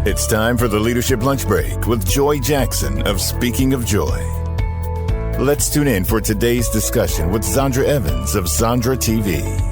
It's time for the Leadership Lunch Break with Joy Jackson of Speaking of Joy. Let's tune in for today's discussion with Zondra Evans of Zondra TV.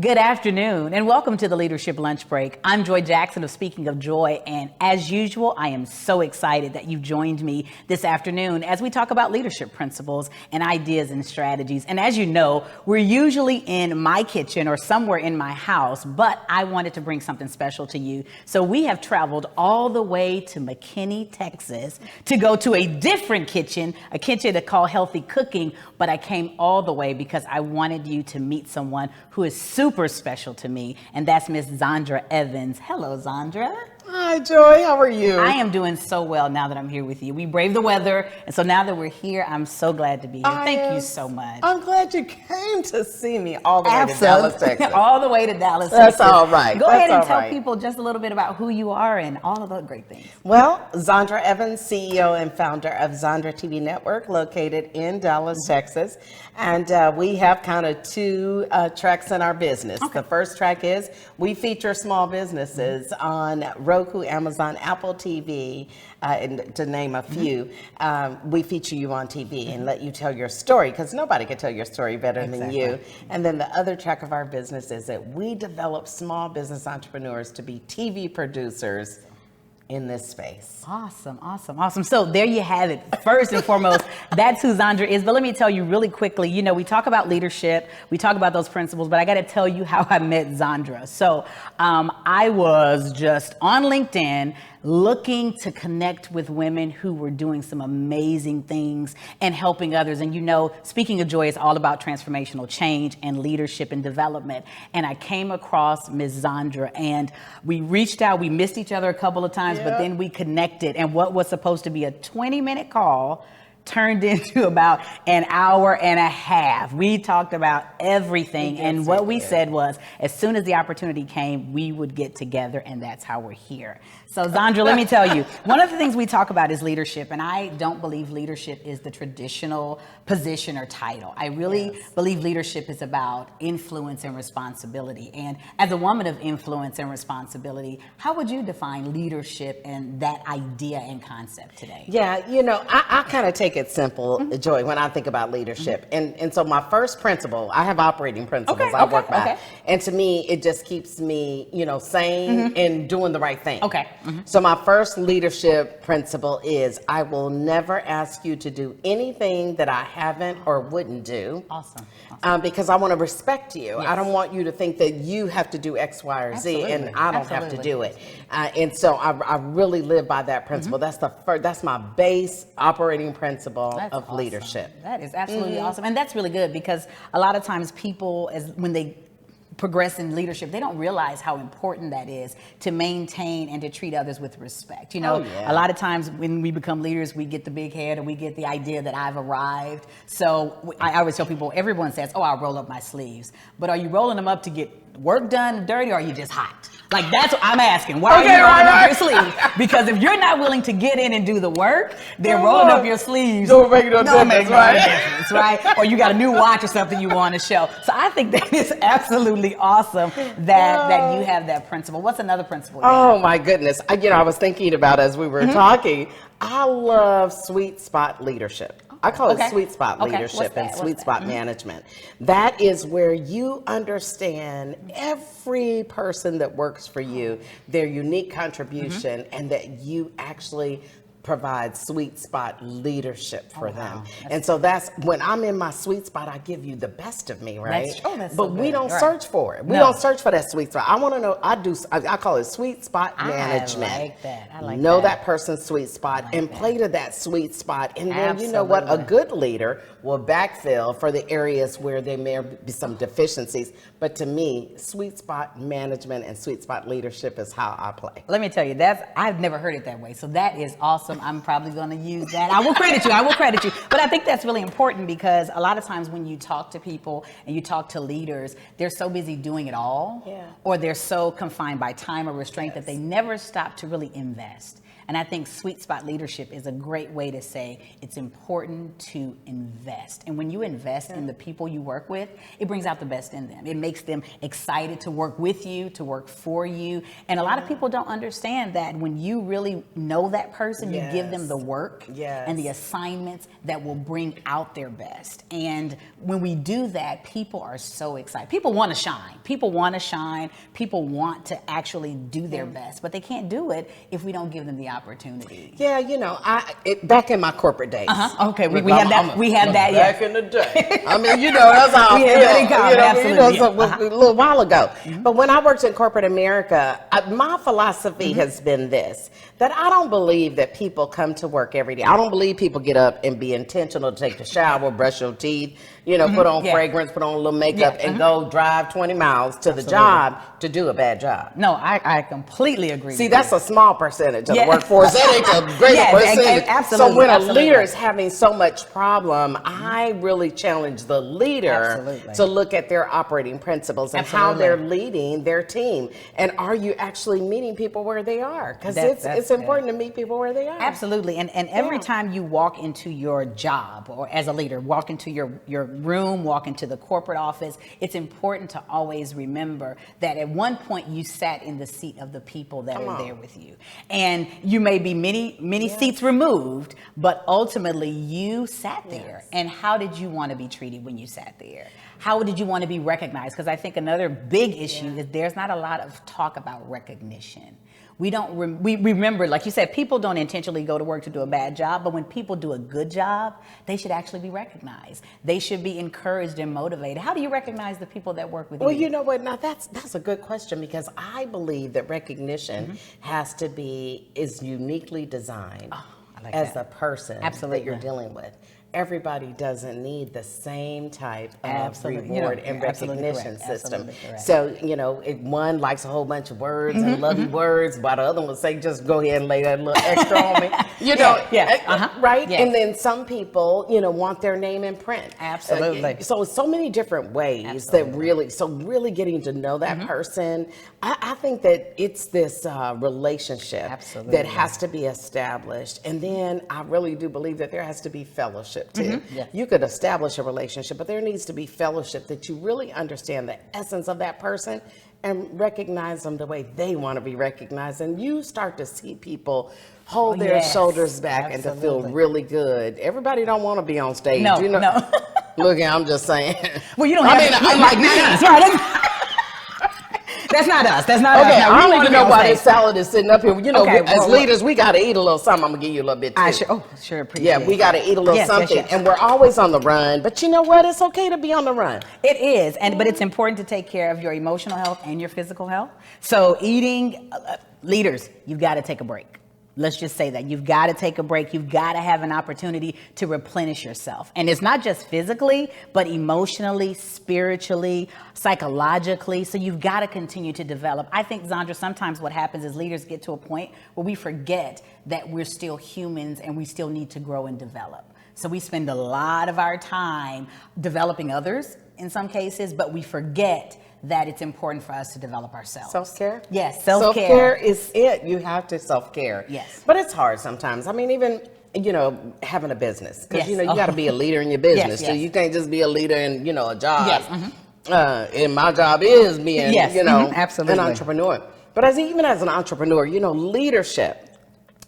Good afternoon and welcome to the Leadership Lunch Break. I'm Joy Jackson of Speaking of Joy, and as usual, I am so excited that you've joined me this afternoon as we talk about leadership principles and ideas and strategies. And as you know, we're usually in my kitchen or somewhere in my house, but I wanted to bring something special to you. So we have traveled all the way to McKinney, Texas to go to a different kitchen, a kitchen that's called Healthy Cooking, but I came all the way because I wanted you to meet someone who is super special to me, and that's Miss Zondra Evans. Hello, Zondra. Hi, Joy. How are you? I am doing so well now that I'm here with you. We braved the weather, and so now that we're here, I'm so glad to be here. Thank you so much. I'm glad you came to see me all the way to Dallas, Texas. All the way to Dallas, Texas. That's all right. Go ahead and tell people just a little bit about who you are and all of the great things. Well, Zondra Evans, CEO and founder of Zondra TV Network, located in Dallas, Texas. And we have kind of two tracks in our business. Okay. The first track is we feature small businesses on Roku, Amazon, Apple TV, and to name a few. We feature you on TV and let you tell your story, because nobody can tell your story better than you. And then the other track of our business is that we develop small business entrepreneurs to be TV producers in this space. Awesome, awesome, awesome. So there you have it. First and foremost, that's who Zondra is. But let me tell you really quickly, you know, we talk about leadership, we talk about those principles, but I got to tell you how I met Zondra. So I was just on LinkedIn looking to connect with women who were doing some amazing things and helping others. And you know, Speaking of Joy is all about transformational change and leadership and development. And I came across Ms. Zondra, and we reached out. We missed each other a couple of times, but then we connected. And what was supposed to be a 20-minute call turned into about an hour and a half. We talked about everything. And what we said was, as soon as the opportunity came, we would get together, and that's how we're here. So Zondra, let me tell you, one of the things we talk about is leadership, and I don't believe leadership is the traditional position or title. I really believe leadership is about influence and responsibility. And as a woman of influence and responsibility, how would you define leadership and that idea and concept today? Yeah, you know, I kind of take it simple, Joy, when I think about leadership. And so my first principle, I have operating principles I work by. And to me, it just keeps me, you know, sane and doing the right thing. So my first leadership principle is I will never ask you to do anything that I haven't or wouldn't do. Because I want to respect you. I don't want you to think that you have to do X, Y, or Z, and I don't have to do it. And so I really live by that principle. That's my base operating principle of leadership. That is absolutely awesome. And that's really good, because a lot of times people, when they progress in leadership, they don't realize how important that is to maintain and to treat others with respect. You know, a lot of times when we become leaders, we get the big head or we get the idea that I've arrived. So I always tell people, everyone says, oh, I'll roll up my sleeves. But are you rolling them up to get work done dirty, or are you just hot? Like, that's what I'm asking. Why are you rolling up your sleeves? Because if you're not willing to get in and do the work, then rolling up your sleeves don't make no difference, right? Or you got a new watch or something you want to show. So I think that is absolutely awesome that you have that principle. What's another principle? Oh my goodness. I was thinking about as we were talking, I love sweet spot leadership. I call it sweet spot leadership and sweet spot management. That is where you understand every person that works for you, their unique contribution, and that you actually provide sweet spot leadership for them. And so that's when I'm in my sweet spot, I give you the best of me, right? But we don't search for it. We don't search for that sweet spot. I want to know, I call it sweet spot management. I like that. I like know that person's sweet spot and play to that sweet spot. And then you know what? A good leader will backfill for the areas where there may be some deficiencies. But to me, sweet spot management and sweet spot leadership is how I play. Let me tell you, I've never heard it that way. So that is awesome. I'm probably going to use that. I will credit you. But I think that's really important, because a lot of times when you talk to people and you talk to leaders, they're so busy doing it all, or they're so confined by time or restraint that they never stop to really invest. And I think sweet spot leadership is a great way to say it's important to invest. And when you invest in the people you work with, it brings out the best in them. It makes them excited to work with you, to work for you. And a lot of people don't understand that when you really know that person, you give them the work and the assignments that will bring out their best. And when we do that, people are so excited. People want to shine. People want to shine. People want to actually do their best, but they can't do it if we don't give them the opportunity. Yeah, you know, back in my corporate days. Okay, we have that. We had that. Back in the day. I mean, you know, that's how I feel. A little while ago. But when I worked in corporate America, my philosophy has been this: that I don't believe that people come to work every day. I don't believe people get up and be intentional to take the shower, brush your teeth, you know, put on fragrance, put on a little makeup, and go drive 20 miles to the job to do a bad job. No, I completely agree. See, that's a small percentage of the workforce. That ain't a great percentage. Absolutely. So when a leader is having so much problem, I really challenge the leader to look at their operating principles and how they're leading their team. And are you actually meeting people where they are? Because it's important to meet people where they are. Absolutely. And every time you walk into your job or as a leader, walk into your room, walk into the corporate office, it's important to always remember that at one point you sat in the seat of the people that are there with you. And you may be many seats removed, but ultimately you sat there. And how did you want to be treated when you sat there? How did you want to be recognized? Because I think another big issue is there's not a lot of talk about recognition. We remember, like you said, people don't intentionally go to work to do a bad job, but when people do a good job, they should actually be recognized. They should be encouraged and motivated. How do you recognize the people that work with you? Well, you know what? Now that's a good question, because I believe that recognition is uniquely designed as the person that you're dealing with. Everybody doesn't need the same type of reward and recognition system. So, you know, one likes a whole bunch of words and lovey words, while the other one will say, just go ahead and lay that little extra on me. You know, right? Yes. And then some people, you know, want their name in print. Absolutely. So many different ways that really getting to know that person. I think that it's this relationship that has to be established. And then I really do believe that there has to be fellowship too. You could establish a relationship, but there needs to be fellowship, that you really understand the essence of that person and recognize them the way they want to be recognized. And you start to see people hold their shoulders back and to feel really good. Everybody don't want to be on stage. No, you know? no. Look, I'm just saying. Well, you don't have I'm like, that's right. That's not us. That's not us. Okay, No, I don't even know why this salad is sitting up here. You know, as leaders, we got to eat a little something. I'm going to give you a little bit too. Sure appreciate it. Yeah, we got to eat a little something. Yes. And we're always on the run. But you know what? It's okay to be on the run. It is. But it's important to take care of your emotional health and your physical health. So eating, leaders, you've got to take a break. Let's just say that you've got to take a break. You've got to have an opportunity to replenish yourself. And it's not just physically, but emotionally, spiritually, psychologically. So you've got to continue to develop. I think, Zondra, sometimes what happens is leaders get to a point where we forget that we're still humans and we still need to grow and develop. So we spend a lot of our time developing others in some cases, but we forget that it's important for us to develop ourselves. Self-care? Yes, self-care. Self-care is it. You have to self-care. Yes. But it's hard sometimes. I mean, even, you know, having a business. Because, you know, you got to be a leader in your business. So you can't just be a leader in, you know, a job. And my job is being, you know, an entrepreneur. But even as an entrepreneur, you know, leadership,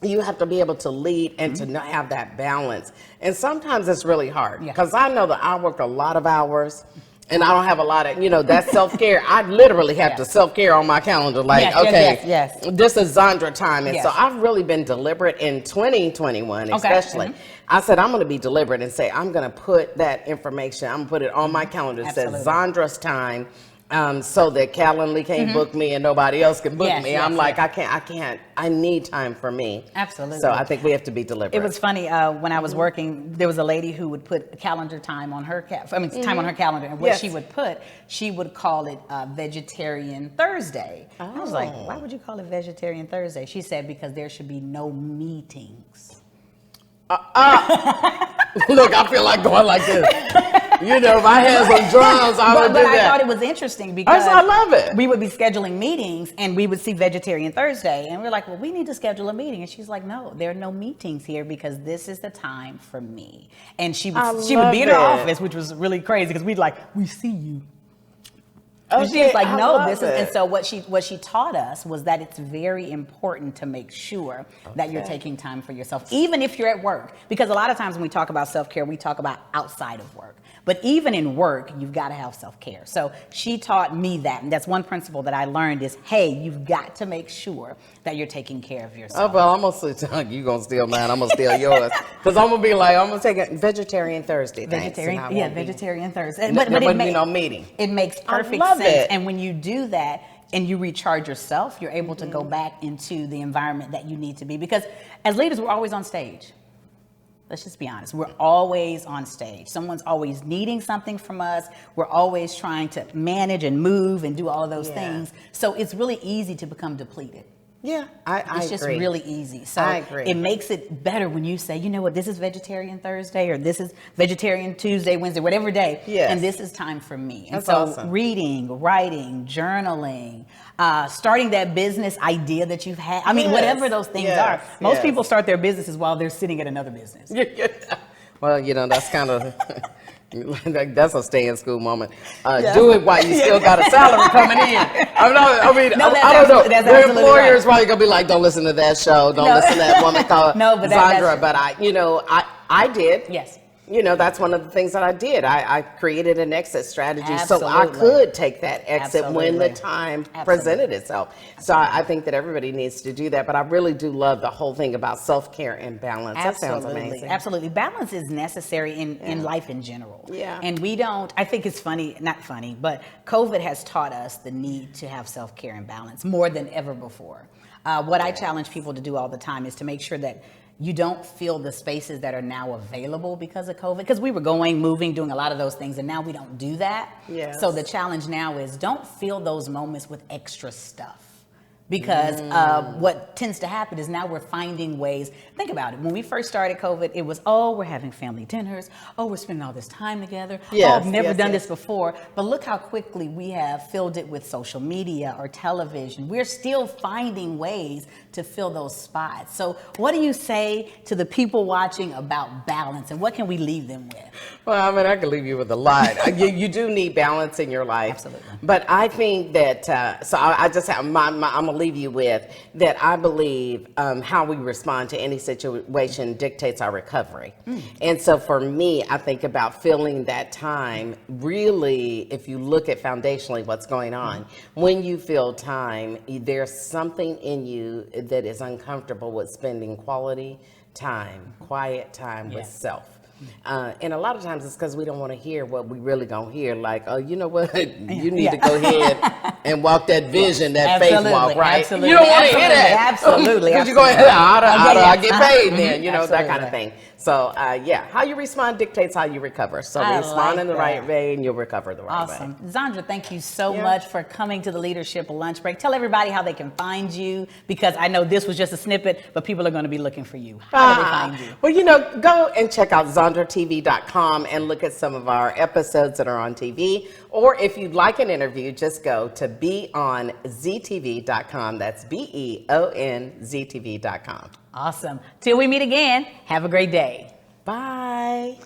you have to be able to lead and to not have that balance. And sometimes it's really hard. Because I know that I work a lot of hours. And I don't have a lot of, you know, that self-care. I literally have to self-care on my calendar. Like, this is Zondra time. And so I've really been deliberate in 2021, especially. I said, I'm going to be deliberate and say, I'm going to put that information, I'm going to put it on my calendar. It says Zondra's time. So that Calendly can't book me and nobody else can book me. I'm like, I can't, I need time for me. Absolutely. So I think we have to be deliberate. It was funny, when I was working, there was a lady who would put calendar time on her, time on her calendar. And what she would call it Vegetarian Thursday. I was like, why would you call it Vegetarian Thursday? She said, because there should be no meetings. Look, I feel like going like this. You know, if I had some drums, I would do that. But I thought it was interesting because I love it. We would be scheduling meetings and we would see Vegetarian Thursday. And we're like, well, we need to schedule a meeting. And she's like, no, there are no meetings here because this is the time for me. And she would be in her office, which was really crazy because we'd like, we see you. And she was like, no, this is, and so what she taught us was that it's very important to make sure that you're taking time for yourself, even if you're at work. Because a lot of times when we talk about self-care, we talk about outside of work. But even in work, you've got to have self-care. So she taught me that. And that's one principle that I learned is, hey, you've got to make sure that you're taking care of yourself. Oh, well, I'm going to say, you're going to steal mine. I'm going to steal yours. Because I'm going to be like, I'm going to take a Vegetarian Thursday. Vegetarian Thursday. But it wouldn't be no meeting. It makes perfect sense. And when you do that and you recharge yourself, you're able to go back into the environment that you need to be. Because as leaders, we're always on stage. Let's just be honest. We're always on stage. Someone's always needing something from us. We're always trying to manage and move and do all of those things. So it's really easy to become depleted. Yeah, I agree. It's just really easy. So I agree. It makes it better when you say, you know what, this is Vegetarian Thursday or this is Vegetarian Tuesday, Wednesday, whatever day. Yes. And this is time for me. And That's so awesome. Reading, writing, journaling, starting that business idea that you've had. I mean, whatever those things are. Most people start their businesses while they're sitting at another business. Well, you know, that's kind of... That's a stay in school moment. Do it while you still got a salary coming in. I don't know. The employer is probably gonna be like, "Don't listen to that show. Don't listen to that woman called Zondra." But I did. Yes. You know, that's one of the things that I did. I created an exit strategy so I could take that exit when the time presented itself. So I think that everybody needs to do that. But I really do love the whole thing about self-care and balance. That sounds amazing. Absolutely. Balance is necessary in life in general. Yeah. And I think it's funny, not funny, but COVID has taught us the need to have self-care and balance more than ever before. What I challenge people to do all the time is to make sure that you don't feel the spaces that are now available because of COVID. Because we were going, moving, doing a lot of those things, and now we don't do that. Yes. So the challenge now is don't fill those moments with extra stuff. Because what tends to happen is now we're finding ways. Think about it. When we first started COVID, it was, we're having family dinners. We're spending all this time together. I've never done this before. But look how quickly we have filled it with social media or television. We're still finding ways to fill those spots. So what do you say to the people watching about balance, and what can we leave them with? Well, I mean, I can leave you with a lot. You do need balance in your life. Absolutely. But I think that, so I just have I'm going to leave you with that I believe how we respond to any situation dictates our recovery. And so for me, I think about filling that time. Really, if you look at foundationally what's going on, when you fill time, there's something in you that is uncomfortable with spending quality time, quiet time with self. And a lot of times it's because we don't want to hear what we really gonna hear. Like, oh, you know what? You need to go ahead and walk that vision, that faith walk, right? Absolutely. You don't want to hear that. Absolutely. Because you're going, how do I get paid then? You know, that kind of thing. So, how you respond dictates how you recover. So respond in the right way and you'll recover the right way. Awesome. Zondra, thank you so much for coming to the Leadership Lunch Break. Tell everybody how they can find you, because I know this was just a snippet, but people are going to be looking for you. How do they find you? Well, you know, go and check out ZondraTV.com and look at some of our episodes that are on TV. Or if you'd like an interview, just go to beonztv.com. That's BEONZTV.com. Awesome. Till we meet again, have a great day. Bye.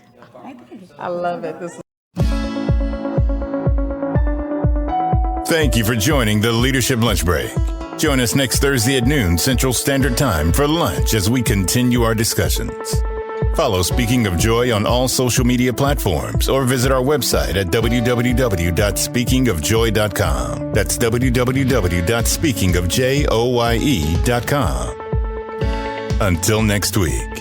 I love it. Thank you for joining the Leadership Lunch Break. Join us next Thursday at noon Central Standard Time for lunch as we continue our discussions. Follow Speaking of Joy on all social media platforms or visit our website at www.speakingofjoy.com. That's www.speakingofjoye.com. Until next week.